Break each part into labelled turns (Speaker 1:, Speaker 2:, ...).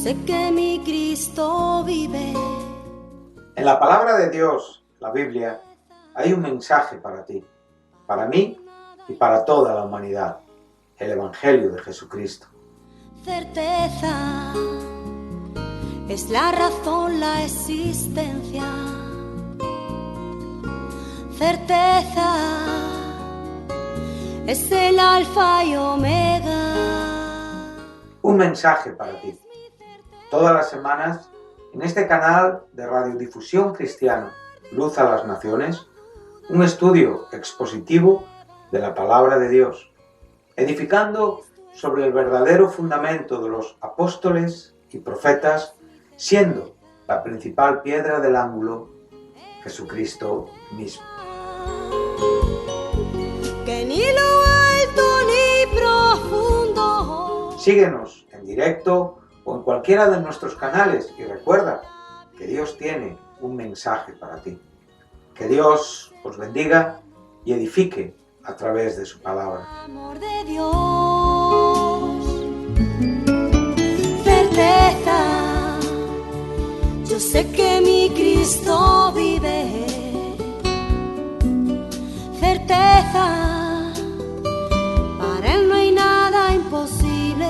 Speaker 1: sé que mi Cristo vive.
Speaker 2: En la palabra de Dios, la Biblia, hay un mensaje para ti, para mí y para toda la humanidad, el Evangelio de Jesucristo.
Speaker 1: Certeza es la razón, la existencia. Certeza es el alfa y omega.
Speaker 2: Un mensaje para ti. Todas las semanas, en este canal de radiodifusión cristiana, Luz a las Naciones, un estudio expositivo de la palabra de Dios, edificando sobre el verdadero fundamento de los apóstoles y profetas, siendo la principal piedra del ángulo Jesucristo mismo.
Speaker 1: Que ni lo alto ni profundo.
Speaker 2: Síguenos en directo o en cualquiera de nuestros canales y recuerda que Dios tiene un mensaje para ti. Que Dios os bendiga y edifique a través de su palabra.
Speaker 1: Amor de Dios, certeza, yo sé que mi Cristo vive. Certeza, para Él no hay nada imposible.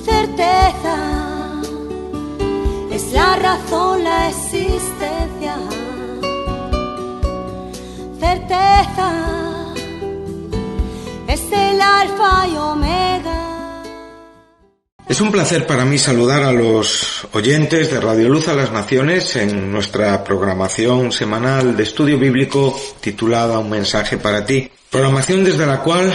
Speaker 1: Certeza, es la razón, la existencia. Certeza, es el alfa y omega.
Speaker 3: Es un placer para mí saludar a los oyentes de Radio Luz a las Naciones en nuestra programación semanal de estudio bíblico titulada Un mensaje para ti. Programación desde la cual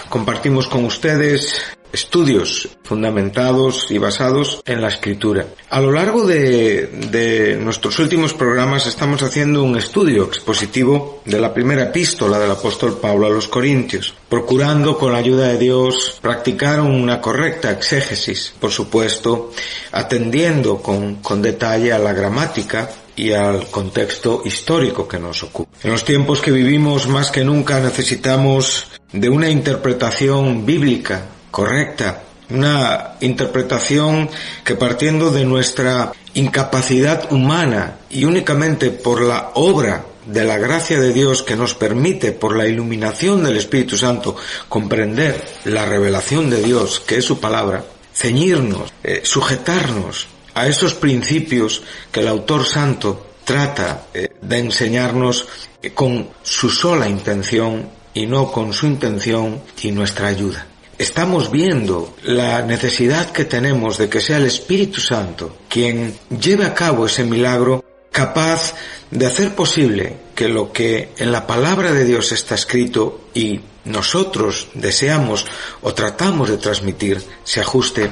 Speaker 3: compartimos con ustedes estudios fundamentados y basados en la Escritura. A lo largo de nuestros últimos programas estamos haciendo un estudio expositivo de la primera epístola del apóstol Pablo a los Corintios, procurando con la ayuda de Dios practicar una correcta exégesis, por supuesto, atendiendo con detalle a la gramática y al contexto histórico que nos ocupa. En los tiempos que vivimos, más que nunca necesitamos de una interpretación bíblica correcta, una interpretación que, partiendo de nuestra incapacidad humana y únicamente por la obra de la gracia de Dios que nos permite, por la iluminación del Espíritu Santo, comprender la revelación de Dios, que es su palabra, ceñirnos, sujetarnos a esos principios que el autor santo trata de enseñarnos con su sola intención y no con su intención y nuestra ayuda. Estamos viendo la necesidad que tenemos de que sea el Espíritu Santo quien lleve a cabo ese milagro, capaz de hacer posible que lo que en la palabra de Dios está escrito y nosotros deseamos o tratamos de transmitir se ajuste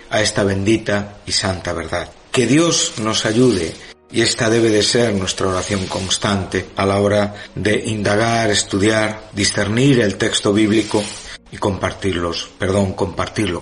Speaker 3: a esta bendita y santa verdad. Que Dios nos ayude, y esta debe de ser nuestra oración constante a la hora de indagar, estudiar, discernir el texto bíblico y compartirlo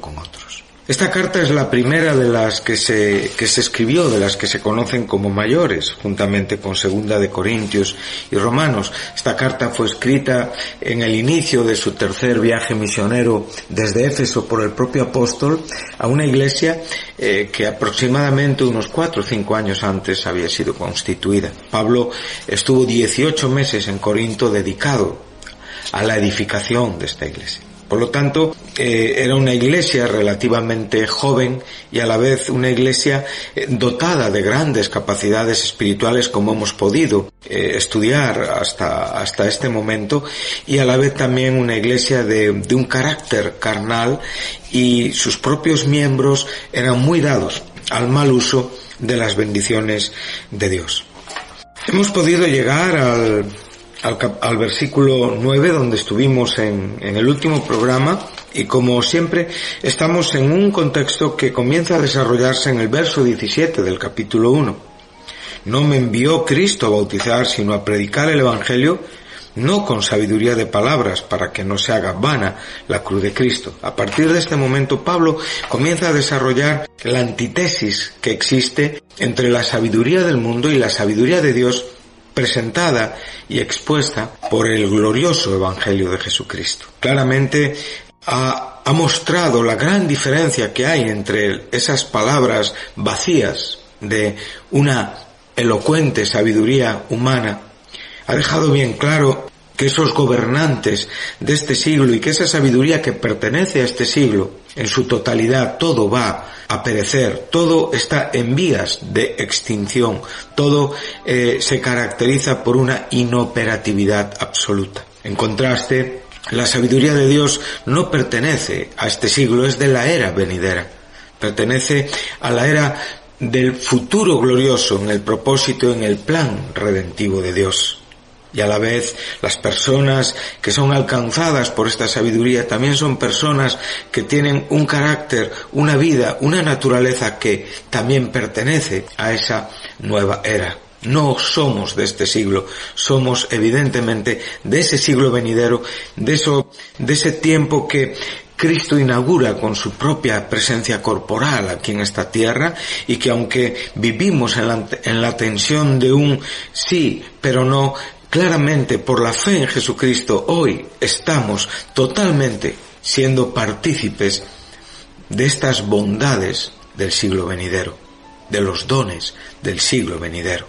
Speaker 3: con otros. Esta carta es la primera de las que se escribió, de las que se conocen como mayores, juntamente con Segunda de Corintios y Romanos. Esta carta fue escrita en el inicio de su tercer viaje misionero desde Éfeso por el propio apóstol a una iglesia que aproximadamente unos 4 o 5 años antes había sido constituida. Pablo estuvo 18 meses en Corinto dedicado a la edificación de esta iglesia. Por lo tanto, era una iglesia relativamente joven y a la vez una iglesia dotada de grandes capacidades espirituales, como hemos podido estudiar hasta este momento, y a la vez también una iglesia de un carácter carnal, y sus propios miembros eran muy dados al mal uso de las bendiciones de Dios. Hemos podido llegar al versículo 9, donde estuvimos en el último programa, y como siempre estamos en un contexto que comienza a desarrollarse en el verso 17 del capítulo 1. No me envió Cristo a bautizar, sino a predicar el Evangelio, no con sabiduría de palabras, para que no se haga vana la cruz de Cristo. A partir de este momento, Pablo comienza a desarrollar la antítesis que existe entre la sabiduría del mundo y la sabiduría de Dios, presentada y expuesta por el glorioso Evangelio de Jesucristo. Claramente ha ha mostrado la gran diferencia que hay entre esas palabras vacías de una elocuente sabiduría humana. Ha dejado bien claro que esos gobernantes de este siglo y que esa sabiduría que pertenece a este siglo, en su totalidad, todo va a perecer, todo está en vías de extinción, todo se caracteriza por una inoperatividad absoluta. En contraste, la sabiduría de Dios no pertenece a este siglo, es de la era venidera, pertenece a la era del futuro glorioso en el propósito, en el plan redentivo de Dios. Y a la vez, las personas que son alcanzadas por esta sabiduría también son personas que tienen un carácter, una vida, una naturaleza que también pertenece a esa nueva era. No somos de este siglo, somos evidentemente de ese siglo venidero, de ese tiempo que Cristo inaugura con su propia presencia corporal aquí en esta tierra, y que aunque vivimos en la tensión de un sí, pero no, claramente por la fe en Jesucristo hoy estamos totalmente siendo partícipes de estas bondades del siglo venidero, de los dones del siglo venidero.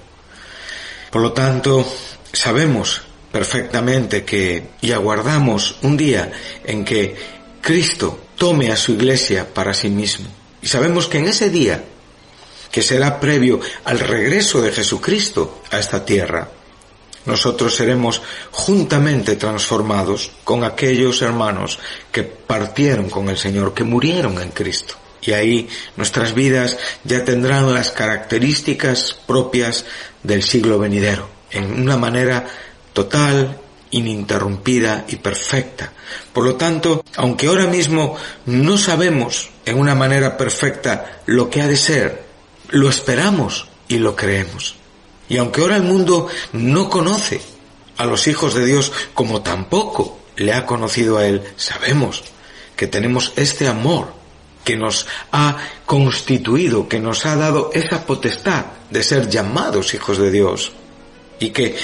Speaker 3: Por lo tanto, sabemos perfectamente y aguardamos un día en que Cristo tome a su iglesia para sí mismo. Y sabemos que en ese día, que será previo al regreso de Jesucristo a esta tierra, nosotros seremos juntamente transformados con aquellos hermanos que partieron con el Señor, que murieron en Cristo. Y ahí nuestras vidas ya tendrán las características propias del siglo venidero, en una manera total, ininterrumpida y perfecta. Por lo tanto, aunque ahora mismo no sabemos en una manera perfecta lo que ha de ser, lo esperamos y lo creemos. Y aunque ahora el mundo no conoce a los hijos de Dios como tampoco le ha conocido a Él, sabemos que tenemos este amor que nos ha constituido, que nos ha dado esa potestad de ser llamados hijos de Dios, y que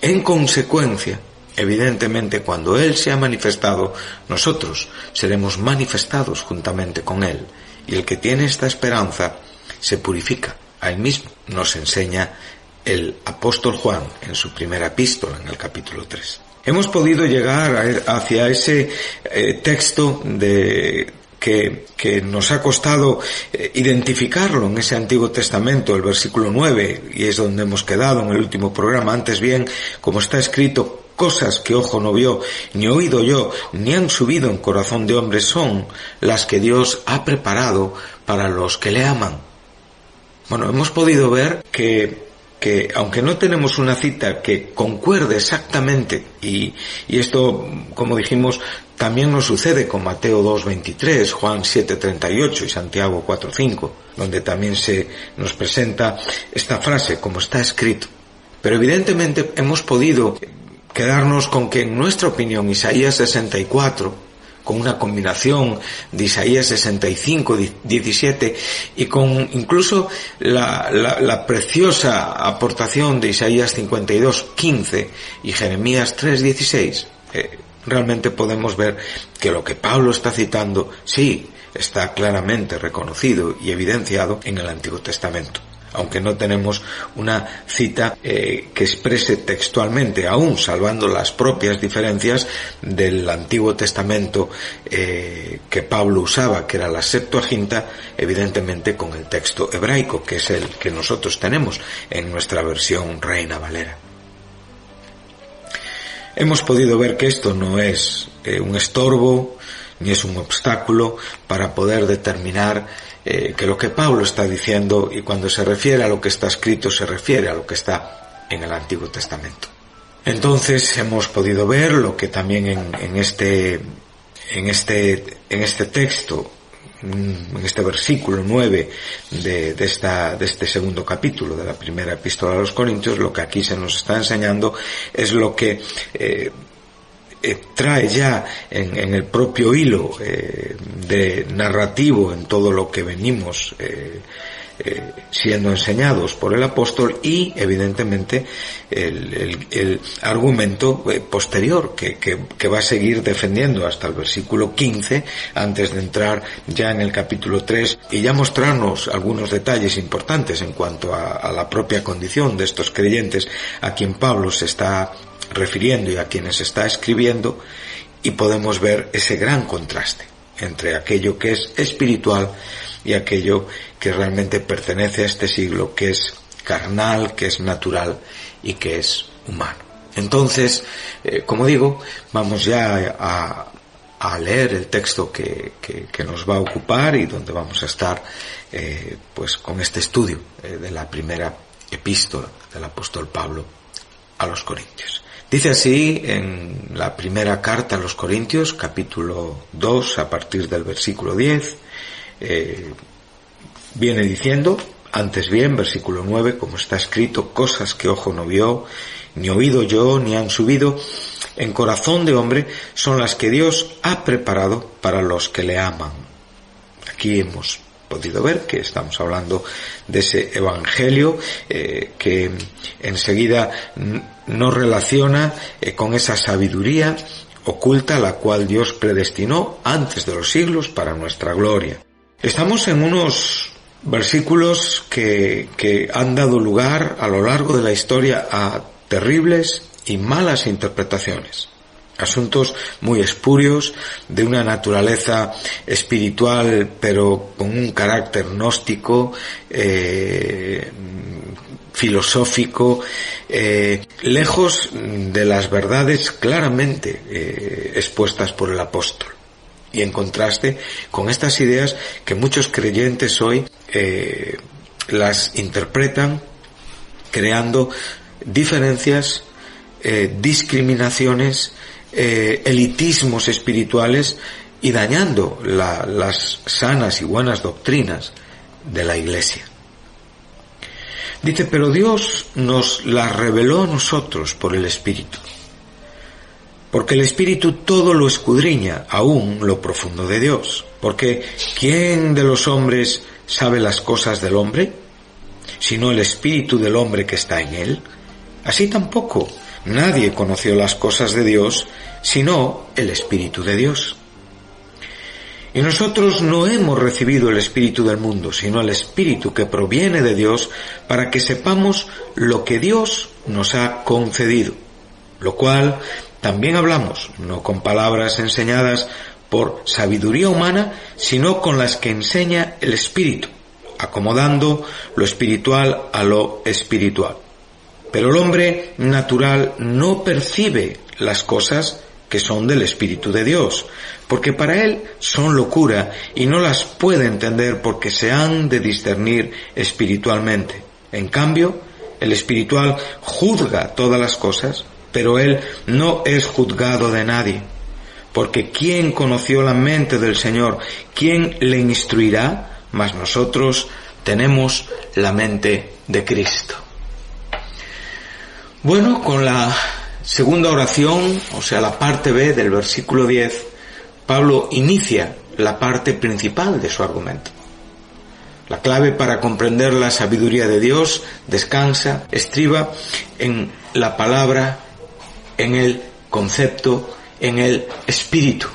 Speaker 3: en consecuencia, evidentemente, cuando Él se ha manifestado, nosotros seremos manifestados juntamente con Él, y el que tiene esta esperanza se purifica a Él mismo. Nos enseña el apóstol Juan en su primera epístola, en el capítulo 3. Hemos podido llegar hacia ese texto que nos ha costado identificarlo en ese Antiguo Testamento, el versículo 9, y es donde hemos quedado en el último programa. Antes bien, como está escrito, cosas que ojo no vio, ni oído yo, ni han subido en corazón de hombre, son las que Dios ha preparado para los que le aman. Bueno, hemos podido ver que aunque no tenemos una cita que concuerde exactamente, y esto, como dijimos, también nos sucede con Mateo 2:23, Juan 7:38 y Santiago 4:5, donde también se nos presenta esta frase, como está escrito. Pero evidentemente hemos podido quedarnos con que, en nuestra opinión, Isaías 64, con una combinación de Isaías 65, 17, y con incluso la preciosa aportación de Isaías 52, 15 y Jeremías 3, 16, realmente podemos ver que lo que Pablo está citando, sí, está claramente reconocido y evidenciado en el Antiguo Testamento. Aunque no tenemos una cita que exprese textualmente, aún salvando las propias diferencias del Antiguo Testamento que Pablo usaba, que era la Septuaginta, evidentemente con el texto hebraico, que es el que nosotros tenemos en nuestra versión Reina Valera. Hemos podido ver que esto no es un estorbo, ni es un obstáculo para poder determinar que lo que Pablo está diciendo, y cuando se refiere a lo que está escrito, se refiere a lo que está en el Antiguo Testamento. Entonces hemos podido ver lo que también en este texto, en este versículo 9 de este segundo capítulo de la primera epístola a los Corintios, lo que aquí se nos está enseñando es lo que trae ya en el propio hilo de narrativo en todo lo que venimos siendo enseñados por el apóstol, y evidentemente el argumento posterior que va a seguir defendiendo hasta el versículo 15, antes de entrar ya en el capítulo 3 y ya mostrarnos algunos detalles importantes en cuanto a la propia condición de estos creyentes a quien Pablo se está refiriendo y a quienes está escribiendo, y podemos ver ese gran contraste entre aquello que es espiritual y aquello que realmente pertenece a este siglo, que es carnal, que es natural y que es humano. Entonces, como digo, vamos ya a leer el texto que nos va a ocupar y donde vamos a estar pues con este estudio de la primera epístola del apóstol Pablo a los Corintios. Dice así en la primera carta a los Corintios, capítulo 2, a partir del versículo 10, viene diciendo: antes bien, versículo 9, como está escrito, cosas que ojo no vio, ni oído yo, ni han subido en corazón de hombre, son las que Dios ha preparado para los que le aman. Aquí hemos podido ver que estamos hablando de ese evangelio que enseguida nos relaciona con esa sabiduría oculta, la cual Dios predestinó antes de los siglos para nuestra gloria. Estamos en unos versículos que han dado lugar a lo largo de la historia a terribles y malas interpretaciones. Asuntos muy espurios, de una naturaleza espiritual, pero con un carácter gnóstico, filosófico, lejos de las verdades claramente expuestas por el apóstol. Y en contraste con estas ideas que muchos creyentes hoy las interpretan creando diferencias, discriminaciones, elitismos espirituales y dañando las sanas y buenas doctrinas de la Iglesia. Dice: pero Dios nos las reveló a nosotros por el Espíritu, porque el Espíritu todo lo escudriña, aún lo profundo de Dios. Porque ¿quién de los hombres sabe las cosas del hombre, sino el Espíritu del hombre que está en él? Así tampoco nadie conoció las cosas de Dios, sino el Espíritu de Dios. Y nosotros no hemos recibido el Espíritu del mundo, sino el Espíritu que proviene de Dios, para que sepamos lo que Dios nos ha concedido, lo cual también hablamos, no con palabras enseñadas por sabiduría humana, sino con las que enseña el Espíritu, acomodando lo espiritual a lo espiritual. Pero el hombre natural no percibe las cosas que son del Espíritu de Dios, porque para él son locura y no las puede entender, porque se han de discernir espiritualmente. En cambio, el espiritual juzga todas las cosas, pero él no es juzgado de nadie. Porque ¿quién conoció la mente del Señor? ¿Quién le instruirá? Mas nosotros tenemos la mente de Cristo. Bueno, con la segunda oración, o sea, la parte B del versículo 10, Pablo inicia la parte principal de su argumento. La clave para comprender la sabiduría de Dios estriba en la palabra, en el concepto, en el espíritu.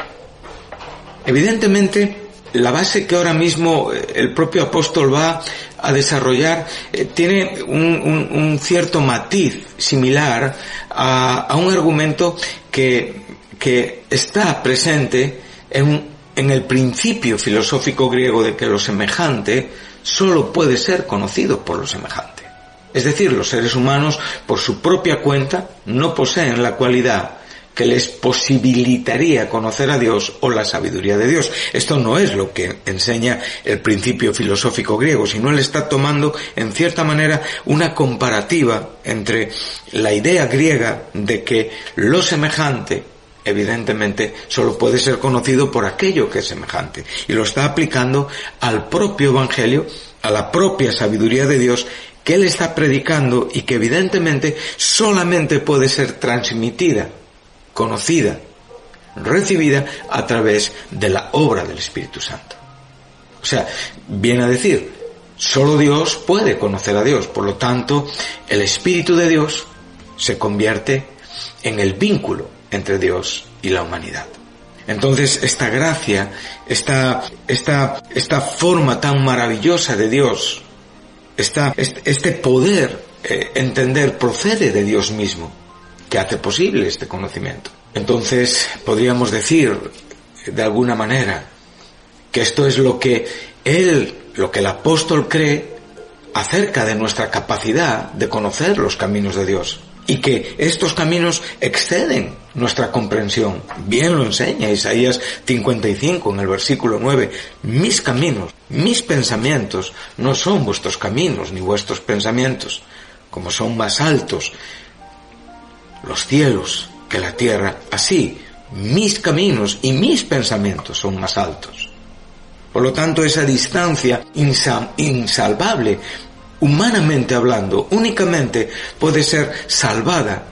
Speaker 3: Evidentemente, la base que ahora mismo el propio apóstol va a desarrollar tiene un cierto matiz similar a un argumento que está presente en el principio filosófico griego de que lo semejante solo puede ser conocido por lo semejante. Es decir, los seres humanos, por su propia cuenta, no poseen la cualidad que les posibilitaría conocer a Dios o la sabiduría de Dios. Esto no es lo que enseña el principio filosófico griego, sino él está tomando, en cierta manera, una comparativa entre la idea griega de que lo semejante, evidentemente, solo puede ser conocido por aquello que es semejante, y lo está aplicando al propio evangelio, a la propia sabiduría de Dios que él está predicando y que evidentemente solamente puede ser transmitida, conocida, recibida a través de la obra del Espíritu Santo. O sea, viene a decir, Solo Dios puede conocer a Dios. Por lo tanto, el Espíritu de Dios se convierte en el vínculo entre Dios y la humanidad. Entonces, esta gracia, esta forma tan maravillosa de Dios, este poder entender procede de Dios mismo, que hace posible este conocimiento. Entonces, podríamos decir, de alguna manera, que esto es lo que el apóstol cree acerca de nuestra capacidad de conocer los caminos de Dios, y que estos caminos exceden nuestra comprensión. Bien lo enseña Isaías 55 en el versículo 9. Mis caminos, mis pensamientos no son vuestros caminos ni vuestros pensamientos. Como son más altos los cielos que la tierra, así mis caminos y mis pensamientos son más altos. Por lo tanto, esa distancia insalvable, humanamente hablando, únicamente puede ser salvada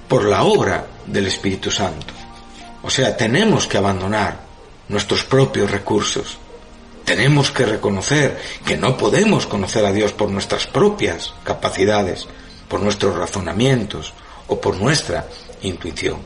Speaker 3: por la obra del Espíritu Santo. O sea, tenemos que abandonar nuestros propios recursos. Tenemos que reconocer que no podemos conocer a Dios por nuestras propias capacidades, por nuestros razonamientos o por nuestra intuición.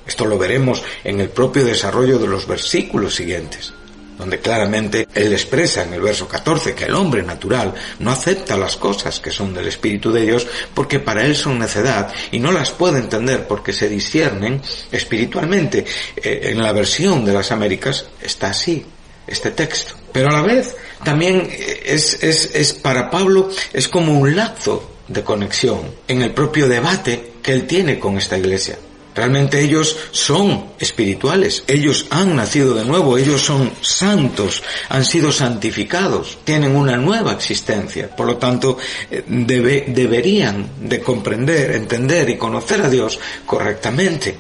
Speaker 3: Esto lo veremos en el propio desarrollo de los versículos siguientes, donde claramente él expresa en el verso 14 que el hombre natural no acepta las cosas que son del Espíritu de Dios porque para él son necedad y no las puede entender porque se disciernen espiritualmente. En la versión de las Américas está así este texto. Pero a la vez también es para Pablo es como un lazo de conexión en el propio debate que él tiene con esta iglesia. Realmente ellos son espirituales, ellos han nacido de nuevo, ellos son santos, han sido santificados, tienen una nueva existencia. Por lo tanto, deberían de comprender, entender y conocer a Dios correctamente.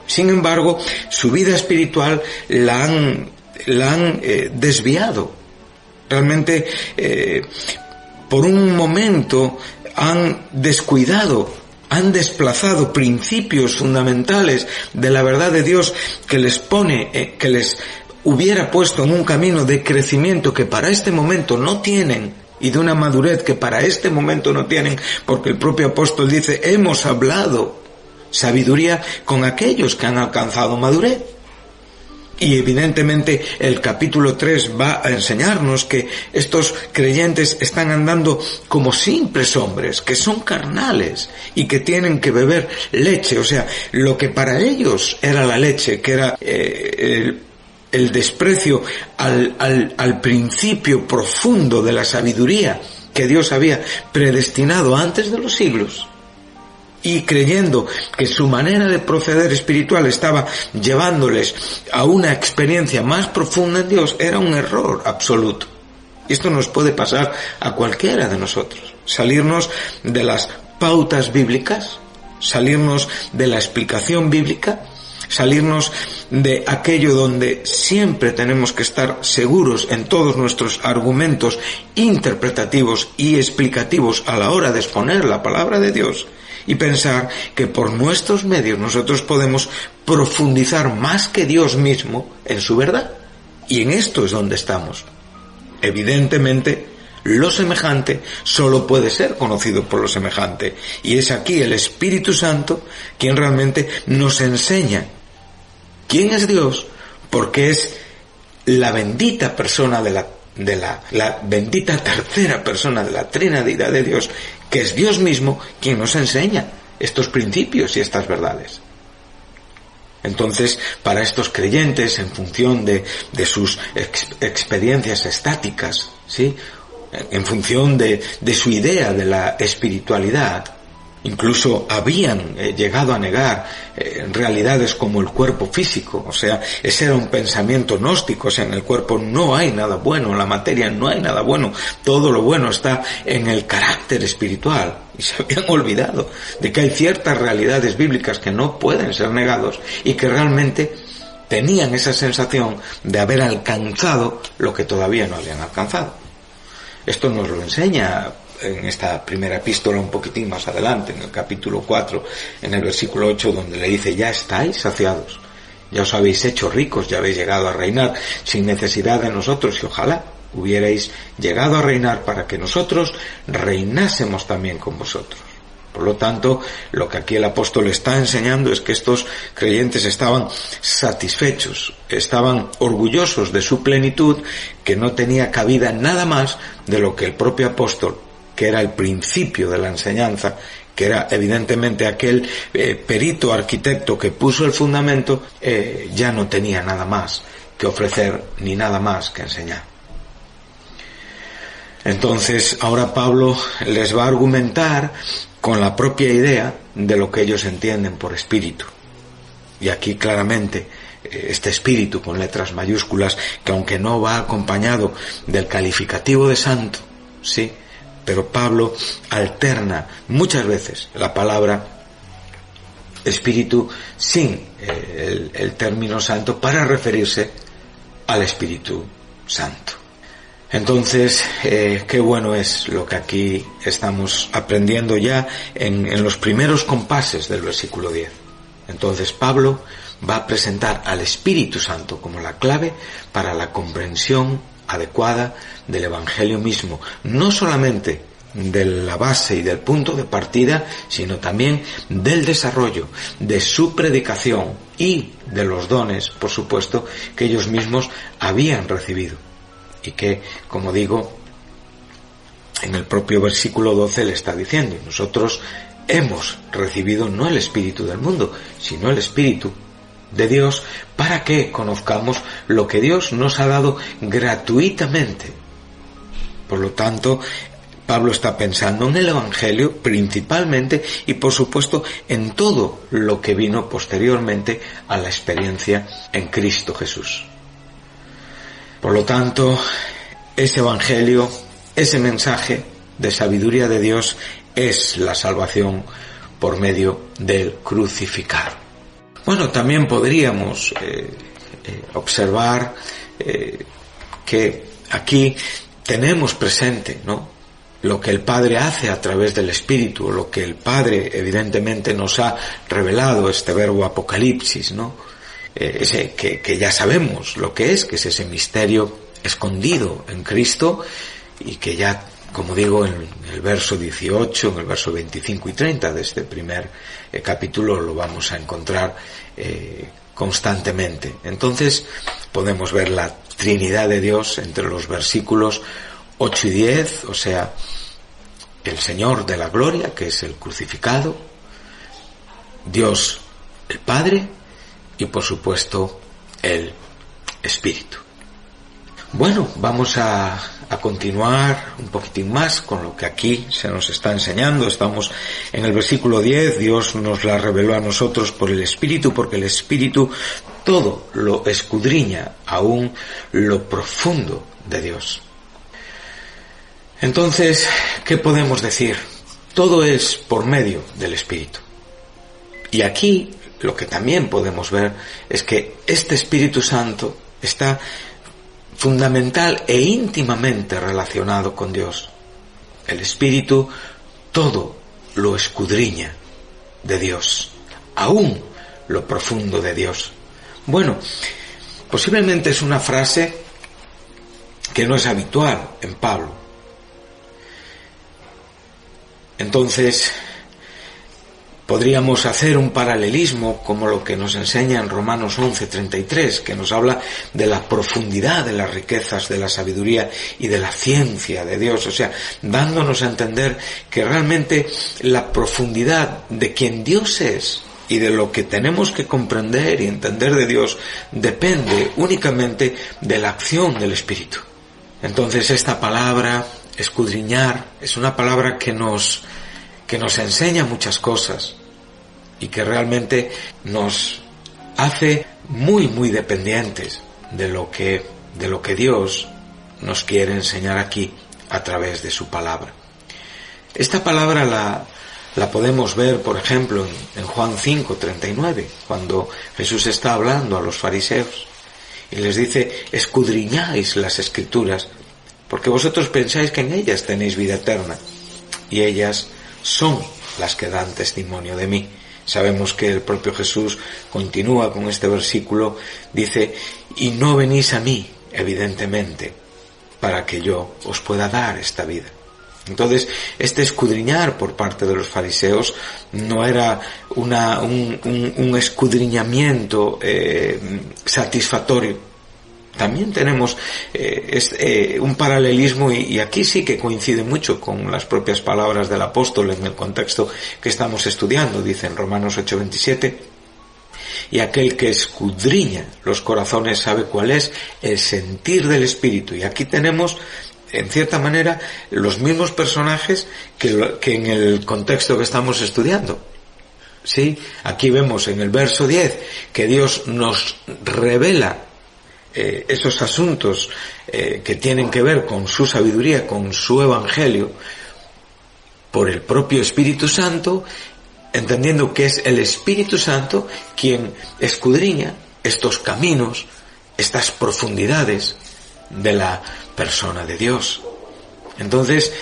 Speaker 3: Sin embargo, su vida espiritual la han desviado. Realmente, por un momento, han descuidado, han desplazado principios fundamentales de la verdad de Dios que les hubiera puesto en un camino de crecimiento que para este momento no tienen, y de una madurez que para este momento no tienen, porque el propio apóstol dice, hemos hablado sabiduría con aquellos que han alcanzado madurez. Y evidentemente el capítulo 3 va a enseñarnos que estos creyentes están andando como simples hombres, que son carnales y que tienen que beber leche. O sea, lo que para ellos era la leche, que era el desprecio al principio profundo de la sabiduría que Dios había predestinado antes de los siglos, y creyendo que su manera de proceder espiritual estaba llevándoles a una experiencia más profunda en Dios, era un error absoluto. Y esto nos puede pasar a cualquiera de nosotros. Salirnos de las pautas bíblicas, salirnos de la explicación bíblica, salirnos de aquello donde siempre tenemos que estar seguros en todos nuestros argumentos interpretativos y explicativos a la hora de exponer la palabra de Dios, y pensar que por nuestros medios nosotros podemos profundizar más que Dios mismo en su verdad. Y en esto es donde estamos. Evidentemente, lo semejante solo puede ser conocido por lo semejante. Y es aquí el Espíritu Santo quien realmente nos enseña quién es Dios, porque es la bendita persona la bendita tercera persona de la Trinidad de Dios, que es Dios mismo quien nos enseña estos principios y estas verdades. Entonces, para estos creyentes, en función de sus experiencias estáticas, ¿sí?, en función de su idea de la espiritualidad, incluso habían llegado a negar realidades como el cuerpo físico. O sea, ese era un pensamiento gnóstico. O sea, en el cuerpo no hay nada bueno, en la materia no hay nada bueno, todo lo bueno está en el carácter espiritual. Y se habían olvidado de que hay ciertas realidades bíblicas que no pueden ser negados y que realmente tenían esa sensación de haber alcanzado lo que todavía no habían alcanzado. Esto nos lo enseña en esta primera epístola un poquitín más adelante, en el capítulo 4, en el versículo 8, donde le dice, ya estáis saciados, ya os habéis hecho ricos, ya habéis llegado a reinar sin necesidad de nosotros, y ojalá hubierais llegado a reinar para que nosotros reinásemos también con vosotros. Por lo tanto, lo que aquí el apóstol está enseñando es que estos creyentes estaban satisfechos, estaban orgullosos de su plenitud, que no tenía cabida nada más de lo que el propio apóstol, que era el principio de la enseñanza, que era evidentemente aquel perito arquitecto que puso el fundamento, ya no tenía nada más que ofrecer ni nada más que enseñar. Entonces, ahora Pablo les va a argumentar con la propia idea de lo que ellos entienden por espíritu. Y aquí claramente este espíritu con letras mayúsculas, que aunque no va acompañado del calificativo de santo, sí, pero Pablo alterna muchas veces la palabra espíritu sin el término santo para referirse al Espíritu Santo. Entonces, qué bueno es lo que aquí estamos aprendiendo ya en los primeros compases del versículo 10. Entonces Pablo va a presentar al Espíritu Santo como la clave para la comprensión adecuada del Evangelio mismo, no solamente de la base y del punto de partida, sino también del desarrollo de su predicación y de los dones, por supuesto, que ellos mismos habían recibido. Y que, como digo, en el propio versículo 12 le está diciendo: nosotros hemos recibido no el espíritu del mundo, sino el Espíritu de Dios, para que conozcamos lo que Dios nos ha dado gratuitamente. Por lo tanto, Pablo está pensando en el Evangelio principalmente y, por supuesto, en todo lo que vino posteriormente a la experiencia en Cristo Jesús. Por lo tanto, ese Evangelio, ese mensaje de sabiduría de Dios es la salvación por medio del crucificado. Bueno, también podríamos observar que aquí tenemos presente, ¿no?, lo que el Padre hace a través del Espíritu, lo que el Padre evidentemente nos ha revelado, este verbo apocalipsis, ¿no?, ese que ya sabemos lo que es ese misterio escondido en Cristo, y que ya, como digo, en el verso 18, en el verso 25 y 30 de este primer capítulo lo vamos a encontrar constantemente. Entonces podemos ver la Trinidad de Dios entre los versículos 8 y 10, o sea, el Señor de la gloria, que es el crucificado, Dios el Padre y, por supuesto, el Espíritu. Bueno, vamos a continuar un poquitín más con lo que aquí se nos está enseñando. Estamos en el versículo 10. Dios nos la reveló a nosotros por el Espíritu, porque el Espíritu todo lo escudriña, aún lo profundo de Dios. Entonces, ¿qué podemos decir? Todo es por medio del Espíritu. Y aquí lo que también podemos ver es que este Espíritu Santo está fundamental e íntimamente relacionado con Dios. El Espíritu todo lo escudriña de Dios, aún lo profundo de Dios. Bueno, posiblemente es una frase que no es habitual en Pablo. Entonces, podríamos hacer un paralelismo como lo que nos enseña en Romanos 11:33, que nos habla de la profundidad de las riquezas de la sabiduría y de la ciencia de Dios, o sea, dándonos a entender que realmente la profundidad de quien Dios es y de lo que tenemos que comprender y entender de Dios depende únicamente de la acción del Espíritu. Entonces, esta palabra, escudriñar, es una palabra que nos enseña muchas cosas y que realmente nos hace muy, muy dependientes de lo que Dios nos quiere enseñar aquí a través de su palabra. Esta palabra la podemos ver, por ejemplo, en Juan 5:39, cuando Jesús está hablando a los fariseos y les dice: escudriñáis las Escrituras, porque vosotros pensáis que en ellas tenéis vida eterna, y ellas son las que dan testimonio de mí. Sabemos que el propio Jesús continúa con este versículo, dice: y no venís a mí, evidentemente, para que yo os pueda dar esta vida. Entonces, este escudriñar por parte de los fariseos no era un escudriñamiento satisfactorio. También tenemos un paralelismo, y aquí sí que coincide mucho con las propias palabras del apóstol en el contexto que estamos estudiando. Dice en Romanos 8:27, y aquel que escudriña los corazones sabe cuál es el sentir del Espíritu. Y aquí tenemos, en cierta manera, los mismos personajes que en el contexto que estamos estudiando. Sí, aquí vemos en el verso 10 que Dios nos revela esos asuntos que tienen que ver con su sabiduría, con su evangelio, por el propio Espíritu Santo, entendiendo que es el Espíritu Santo quien escudriña estos caminos, estas profundidades de la persona de Dios. Entonces,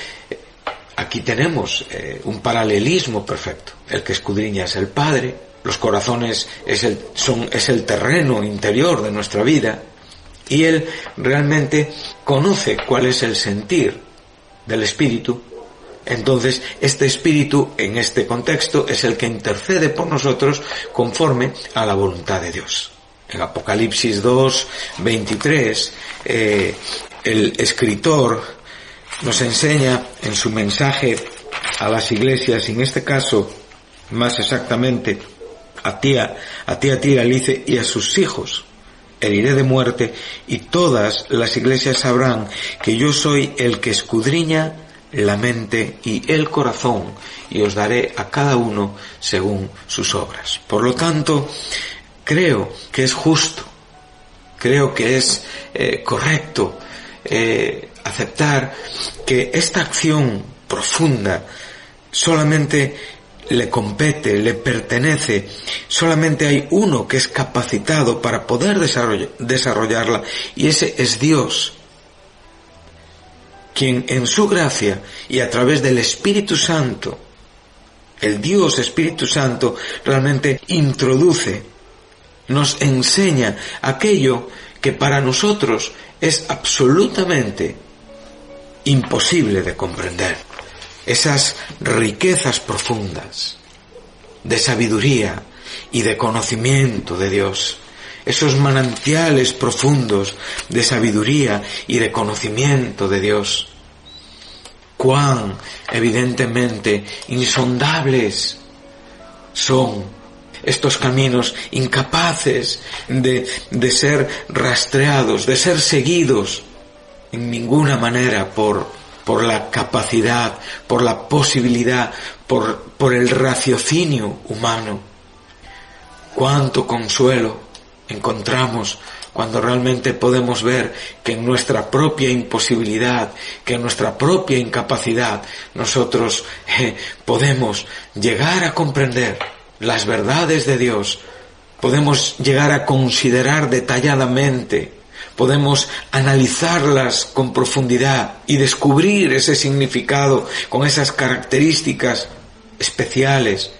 Speaker 3: aquí tenemos un paralelismo perfecto. El que escudriña es el Padre, los corazones es el terreno interior de nuestra vida, y Él realmente conoce cuál es el sentir del Espíritu. Entonces, este Espíritu, en este contexto, es el que intercede por nosotros conforme a la voluntad de Dios. En Apocalipsis 2:23, el escritor nos enseña en su mensaje a las iglesias, y en este caso, más exactamente, a Tiatira le dice, y a sus hijos heriré de muerte, y todas las iglesias sabrán que yo soy el que escudriña la mente y el corazón, y os daré a cada uno según sus obras. Por lo tanto, creo que es justo, creo que es correcto aceptar que esta acción profunda solamente le compete, le pertenece, solamente hay uno que es capacitado para poder desarrollarla, y ese es Dios, quien en su gracia y a través del Espíritu Santo, el Dios Espíritu Santo, realmente introduce, nos enseña aquello que para nosotros es absolutamente imposible de comprender. Esas riquezas profundas de sabiduría y de conocimiento de Dios, esos manantiales profundos de sabiduría y de conocimiento de Dios, cuán evidentemente insondables son estos caminos, incapaces de ser rastreados, de ser seguidos en ninguna manera por la capacidad, por la posibilidad, por el raciocinio humano. Cuánto consuelo encontramos cuando realmente podemos ver que en nuestra propia imposibilidad, que en nuestra propia incapacidad, nosotros podemos llegar a comprender las verdades de Dios, podemos llegar a considerar detalladamente, podemos analizarlas con profundidad y descubrir ese significado con esas características especiales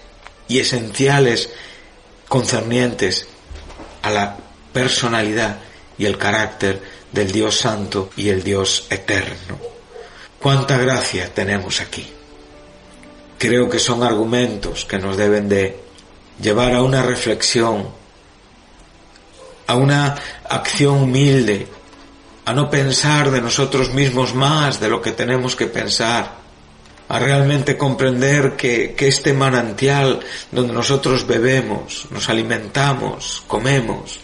Speaker 3: y esenciales concernientes a la personalidad y el carácter del Dios Santo y el Dios Eterno. ¡Cuánta gracia tenemos aquí! Creo que son argumentos que nos deben de llevar a una reflexión, a una acción humilde, a no pensar de nosotros mismos más de lo que tenemos que pensar, a realmente comprender que este manantial donde nosotros bebemos, nos alimentamos, comemos,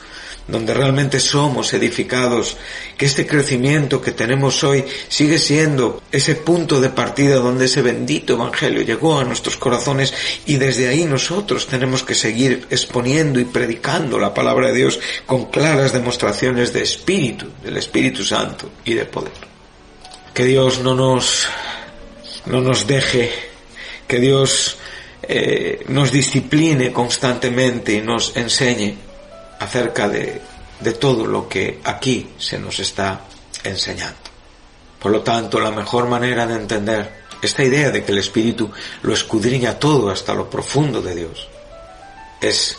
Speaker 3: donde realmente somos edificados, que este crecimiento que tenemos hoy sigue siendo ese punto de partida donde ese bendito Evangelio llegó a nuestros corazones, y desde ahí nosotros tenemos que seguir exponiendo y predicando la palabra de Dios con claras demostraciones de Espíritu, del Espíritu Santo y de poder. Que Dios no nos deje, que Dios nos discipline constantemente y nos enseñe acerca de todo lo que aquí se nos está enseñando. Por lo tanto, la mejor manera de entender esta idea de que el Espíritu lo escudriña todo hasta lo profundo de Dios es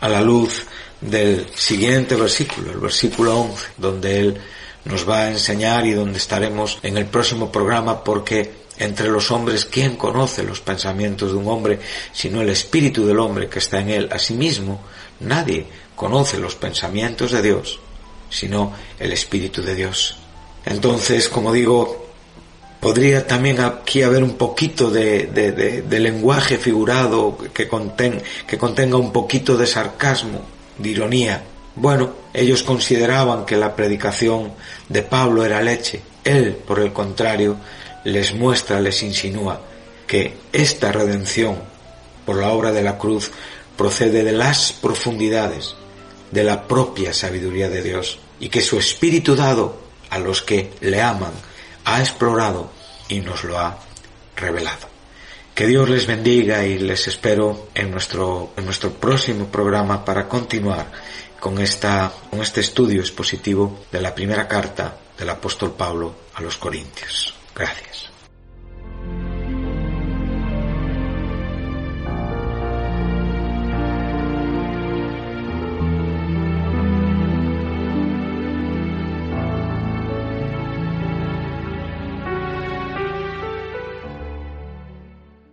Speaker 3: a la luz del siguiente versículo, el versículo 11, donde Él nos va a enseñar y donde estaremos en el próximo programa, porque entre los hombres, ¿quién conoce los pensamientos de un hombre sino el espíritu del hombre que está en él? Asimismo, nadie conoce los pensamientos de Dios sino el espíritu de Dios. Entonces, como digo, podría también aquí haber un poquito de lenguaje figurado que contenga un poquito de sarcasmo, de ironía. Bueno, ellos consideraban que la predicación de Pablo era leche. Él, por el contrario, les muestra, les insinúa que esta redención por la obra de la cruz procede de las profundidades de la propia sabiduría de Dios, y que su Espíritu dado a los que le aman ha explorado y nos lo ha revelado. Que Dios les bendiga y les espero en nuestro próximo programa para continuar con este estudio expositivo de la primera carta del apóstol Pablo a los Corintios. Gracias.